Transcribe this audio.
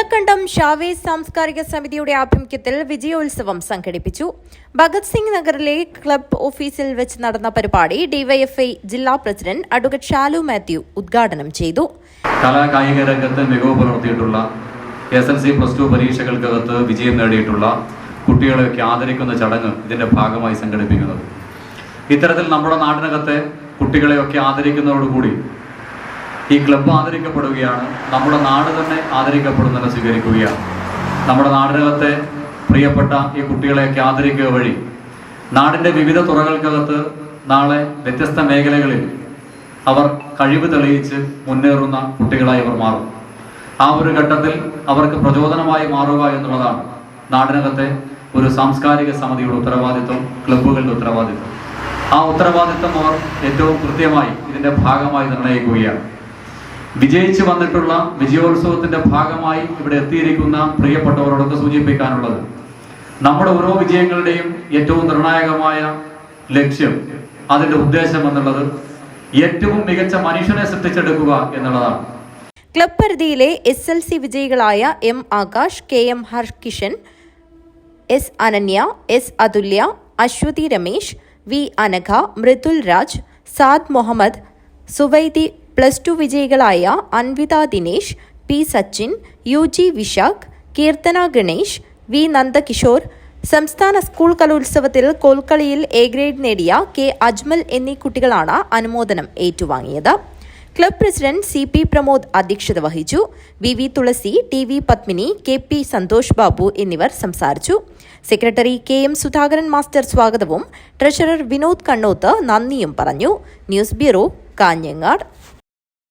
നീലക്കണ്ടം Chavez സാംസ്കാരിക സമിതിയുടെ ആഭിമുഖ്യത്തിൽ വിജയോത്സവം സംഘടിപ്പിച്ചു. ഭഗത് സിംഗ് നഗറിലെ ക്ലബ് ഓഫീസിൽ വെച്ച് നടന്ന പരിപാടി ഡിവൈഎഫ്ഐ ജില്ലാ പ്രസിഡന്റ് അഡ്വക്കേറ്റ് ഷാലു മാത്യു ഉദ്ഘാടനം ചെയ്തു. കലാകായിക രംഗത്ത് മികവ് പുലർത്തിയിട്ടുള്ള SLC+2 പരീക്ഷകൾക്കകത്ത് വിജയം നേടിയിട്ടുള്ള കുട്ടികളെയൊക്കെ ആദരിക്കുന്ന ചടങ്ങ് ഇതിന്റെ ഭാഗമായി സംഘടിപ്പിക്കുന്നത്. ഇത്തരത്തിൽ നമ്മുടെ നാടിനകത്തെ കുട്ടികളെയൊക്കെ ആദരിക്കുന്നതോടുകൂടി ഈ ക്ലബ്ബ് ആദരിക്കപ്പെടുകയാണ്. നമ്മുടെ നാട് തന്നെ ആദരിക്കപ്പെടുന്നതിനെ സ്വീകരിക്കുകയാണ്. നമ്മുടെ നാടിനകത്തെ പ്രിയപ്പെട്ട ഈ കുട്ടികളെയൊക്കെ ആദരിക്കുക വഴി നാടിൻ്റെ വിവിധ തുറകൾക്കകത്ത് നാളെ വ്യത്യസ്ത മേഖലകളിൽ അവർ കഴിവ് തെളിയിച്ച് മുന്നേറുന്ന കുട്ടികളായി അവർ മാറും. ആ ഒരു ഘട്ടത്തിൽ അവർക്ക് പ്രചോദനമായി മാറുക എന്നുള്ളതാണ് നാടിനകത്തെ ഒരു സാംസ്കാരിക സമിതിയുടെ ഉത്തരവാദിത്വം, ക്ലബ്ബുകളുടെ ഉത്തരവാദിത്വം. ആ ഉത്തരവാദിത്വം അവർ ഏറ്റവും കൃത്യമായി ഇതിൻ്റെ ഭാഗമായി നിർണ്ണയിക്കുകയാണ്. വിജയിച്ചു വന്നിട്ടുള്ള വിജയോത്സവത്തിന്റെ ഭാഗമായി ഇവിടെ എത്തിയിരിക്കുന്ന പ്രിയപ്പെട്ടവരോടൊക്കെ സൂചിപ്പിക്കാനുള്ളത്, നമ്മുടെ ഓരോ വിജയങ്ങളുടെയും ഏറ്റവും നിർണായകമായ ലക്ഷ്യം, അതിന്റെ ഉദ്ദേശം എന്നുള്ളത് ഏറ്റവും മികച്ച മനുഷ്യനെ സൃഷ്ടിച്ചെടുക്കുക എന്നുള്ളതാണ്. ക്ലബ് പരിധിയിലെ SLC വിജയികളായ M Akash, KM Harkishan, S Ananya, S Athulya, Aswathy Ramesh, V Anagha, Mridul Raj, Saad Muhammad, Suvaidi +2 വിജയികളായ Anvitha Dinesh, P Sachin, UG Vishakh, Keerthana Ganesh, V Nandakishore, സംസ്ഥാന സ്കൂൾ കലോത്സവത്തിൽ കോൽക്കളിയിൽ A ഗ്രേഡ് നേടിയ K അജ്മൽ എന്നീ കുട്ടികളാണ് അനുമോദനം ഏറ്റുവാങ്ങിയത്. ക്ലബ് പ്രസിഡന്റ് CP പ്രമോദ് അധ്യക്ഷത വഹിച്ചു. VV തുളസി, TV പത്മിനി, KP സന്തോഷ് ബാബു എന്നിവർ സംസാരിച്ചു. സെക്രട്ടറി KM സുധാകരൻ മാസ്റ്റർ സ്വാഗതവും ട്രഷറർ വിനോദ് കണ്ണോത്ത് നന്ദിയും പറഞ്ഞു. News bureau, Kanhangad.